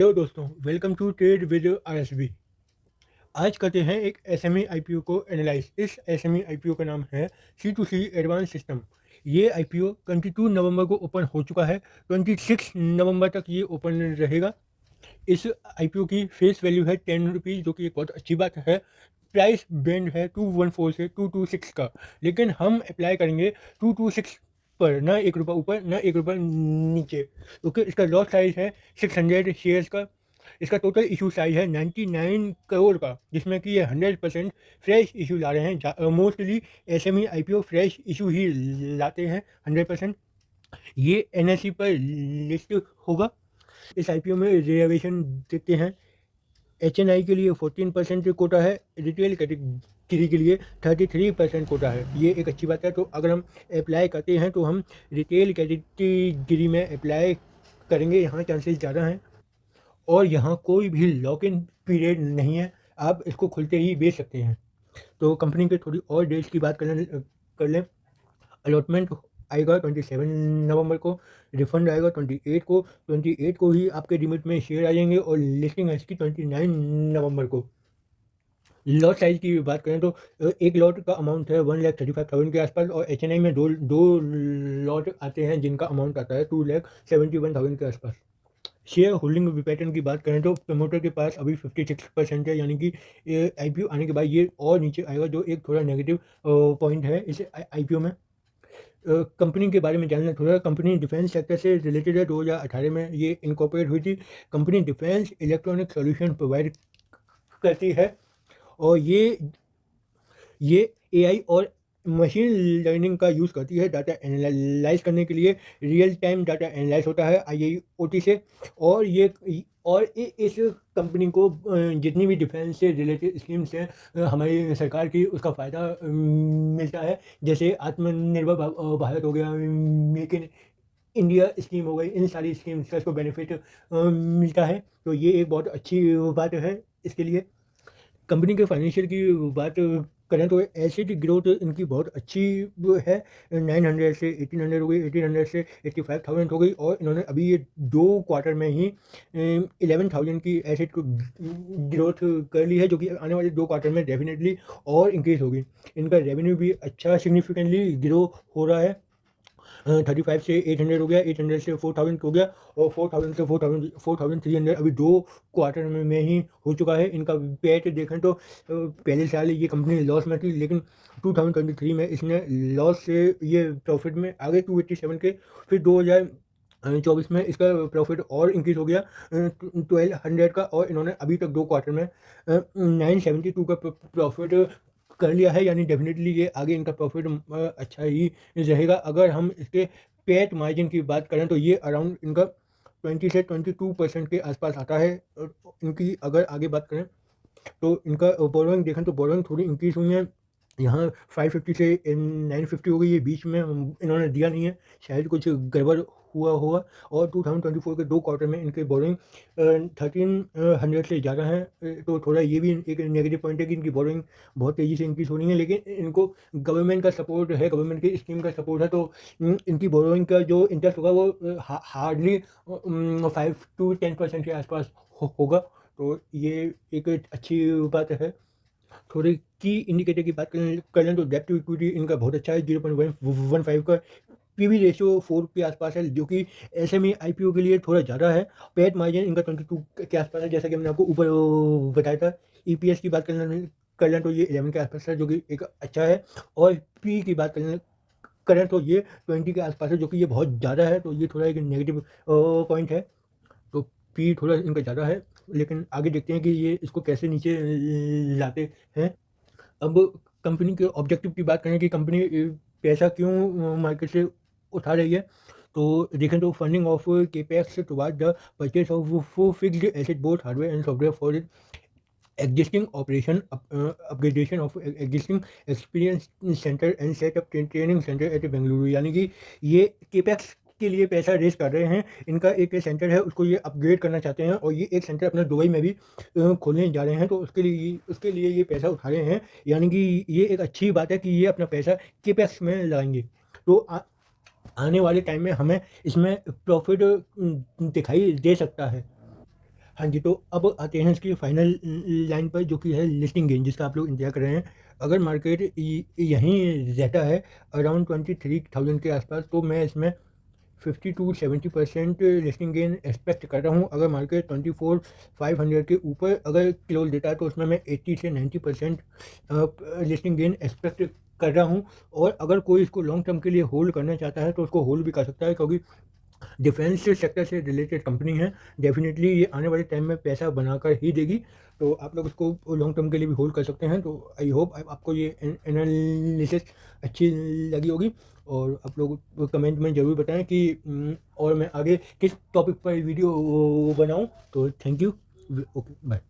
Hello दोस्तों, welcome to trade with RSB. आज करते हैं एक एसएमई आईपीओ को एनालाइज। इस एसएमई आईपीओ का नाम है C to C advance system. ये आईपीओ 22 नवंबर को ओपन हो चुका है। 26 नवंबर तक ये ओपन रहेगा। इस आईपीओ की फेस वैल्यू है 10 रुपीज़, जो कि एक बहुत अच्छी बात है। प्राइस बैंड है 214 से 226 का, लेकिन हम अप्लाई करेंगे 226 पर, ना एक रुपये ऊपर ना एक रुपये नीचे, क्योंकि इसका लॉट साइज है 600 शेयर्स का। इसका टोटल इशू साइज है 99 करोड़ का, जिसमें कि ये 100% फ्रेश इशू ला रहे हैं। Mostly SME IPO fresh issue ही लाते हैं 100%। ये एनएसई पर लिस्ट होगा। इस आईपीओ में रिजर्वेशन देते हैं। एचएनआई के लिए 14% कोटा है, रिटेल कैटेगरी के लिए 33% कोटा है। ये एक अच्छी बात है। तो अगर हम अप्लाई करते हैं तो हम रिटेल कैटेगरी में अप्लाई करेंगे, यहाँ चांसेस ज़्यादा हैं। और यहाँ कोई भी लॉक इन पीरियड नहीं है, आप इसको खुलते ही बेच सकते हैं। तो कंपनी के थोड़ी और डेट्स की बात कर लें। अलॉटमेंट आएगा 27 नवंबर को, रिफंड आएगा 28 को ही आपके डिमिट में शेयर आ जाएंगे, और लिस्टिंग है इसकी 29 नवंबर को। लॉट साइज की बात करें तो एक लॉट का अमाउंट है 1,35,000 के आसपास, और एचएनआई में दो दो लॉट आते हैं जिनका अमाउंट आता है 2,71,000 के आसपास। शेयर होल्डिंग पैटर्न की बात करें तो प्रमोटर के पास अभी 56% है, यानी कि आईपीओ आने के बाद ये और नीचे आएगा, जो एक थोड़ा नेगेटिव पॉइंट है इस आईपीओ में। कंपनी के बारे में जानना थोड़ा। कंपनी डिफेंस सेक्टर से रिलेटेड है। 2018 में ये इनकॉर्पोरेट हुई थी। Company defence electronic solution provide करती है, और ये एआई और मशीन लर्निंग का यूज़ करती है डाटा एनालाइज करने के लिए। रियल टाइम डाटा एनालाइज होता है आईआईओटी से। और इस कंपनी को जितनी भी डिफेंस से रिलेटेड स्कीम्स हैं हमारी सरकार की, उसका फ़ायदा मिलता है। जैसे आत्मनिर्भर भारत हो गया, मेक इन इंडिया स्कीम हो गई, इन सारी स्कीम्स का इसको बेनिफिट मिलता है। तो ये एक बहुत अच्छी बात है इसके लिए। कंपनी के फाइनेंशियल की बात करें तो एसेट ग्रोथ इनकी बहुत अच्छी वो है। 900 से 1800 हो गई, 1800 से 85,000 हो गई, और इन्होंने अभी ये 2 क्वार्टर में ही 11,000 की एसेट को ग्रोथ कर ली है, जो कि आने वाले 2 क्वार्टर में डेफिनेटली और इंक्रीज होगी। इनका रेवेन्यू भी अच्छा सिग्निफिकेंटली ग्रो हो रहा है। 35 से 800 हो गया, 800 से 4,000 हो गया, और 4,000 से 4,300 अभी 2 क्वार्टर में ही हो चुका है। इनका पैट देखें तो पहले साल ये कंपनी लॉस में थी, लेकिन 2023 में इसने लॉस से ये प्रॉफिट में आ गए 287 के। फिर 2024 में इसका प्रॉफिट और इंक्रीज हो गया 1,200 का, और इन्होंने अभी तक 2 क्वार्टर में 972 का प्रॉफिट कर लिया है। यानी डेफिनेटली ये आगे इनका प्रॉफिट अच्छा ही रहेगा। अगर हम इसके पैट मार्जिन की बात करें तो ये अराउंड इनका 20 से 22% के आसपास आता है। और इनकी अगर आगे बात करें तो इनका बोरोइंग देखें तो बोरोइंग थोड़ी इंक्रीज हुई है। यहाँ 550 से 950 हो गई, ये बीच में इन्होंने दिया नहीं है, शायद कुछ गड़बड़ हुआ होगा। और 2024 के 2 क्वार्टर में इनके बोरोइंग 1300 से ज़्यादा है। तो थोड़ा ये भी एक नेगेटिव पॉइंट है कि इनकी बोरोइंग बहुत तेज़ी से इंक्रीज हो रही है, लेकिन इनको गवर्नमेंट का सपोर्ट है, गवर्नमेंट की स्कीम का सपोर्ट है। तो इनकी बोरोइंग का जो इंटरेस्ट होगा वो हार्डली 5 to 10% के आसपास होगा। तो ये एक अच्छी बात है। थोड़ी की इंडिकेटर की बात कर लें तो डेब्ट टू इक्विटी इनका बहुत अच्छा है, 0.15 का। पीवी रेशियो 4 के आसपास है, जो कि एसएमई आईपीओ के लिए थोड़ा ज़्यादा है। पेट मार्जिन इनका 22 के आसपास है, जैसा कि मैंने आपको ऊपर बताया था। ईपीएस की बात कर लें तो ये 11 के आसपास है, जो कि एक अच्छा है। और पी की बात करें तो ये 20 के आसपास है, जो कि ये बहुत ज़्यादा है। तो ये थोड़ा एक नेगेटिव पॉइंट है। तो पी थोड़ा इनका ज़्यादा है, लेकिन आगे देखते हैं कि ये इसको कैसे नीचे लाते हैं। अब कंपनी के ऑब्जेक्टिव की बात करें कि कंपनी पैसा क्यों मार्केट से उठा रही है, तो देखें तो funding of capex toward the purchase of fixed asset both hardware and software for existing operation, upgradation of existing experience center and set up training center at Bengaluru. यानी कि ये केपेक्स के लिए पैसा रेज कर रहे हैं। इनका एक सेंटर है, उसको ये अपग्रेड करना चाहते हैं, और ये एक सेंटर अपने दुबई में भी खोलने जा रहे हैं। तो उसके लिए ये पैसा उठा रहे हैं। यानी कि ये एक अच्छी बात है कि ये अपना पैसा केपेक्स में लगाएंगे। तो आने वाले टाइम में हमें इसमें प्रॉफिट दिखाई दे सकता है। हाँ जी, तो अब आते हैं इसकी फाइनल लाइन पर, जो कि है लिस्टिंग गेन, जिसका आप लोग इंतज़ार कर रहे हैं। अगर मार्केट यहीं रहता है अराउंड 23,000 के आसपास, तो मैं इसमें 50 टू 70% लिस्टिंग गेन एक्सपेक्ट कर रहा हूँ। अगर मार्केट 24,500 के ऊपर अगर क्लोज देता है, तो उसमें मैं 80 से 90% लिस्टिंग गेन एक्सपेक्ट कर रहा हूँ। और अगर कोई इसको लॉन्ग टर्म के लिए होल्ड करना चाहता है, तो उसको होल्ड भी कर सकता है, क्योंकि डिफेंस सेक्टर से रिलेटेड कंपनी है। डेफिनेटली ये आने वाले टाइम में पैसा बनाकर ही देगी, तो आप लोग इसको लॉन्ग टर्म के लिए भी होल्ड कर सकते हैं। तो आई होप आपको ये एनालिसिस अच्छी लगी होगी, और आप लोग कमेंट में ज़रूर बताएं कि और मैं आगे किस टॉपिक पर वीडियो बनाऊं। तो थैंक यू। Okay, bye.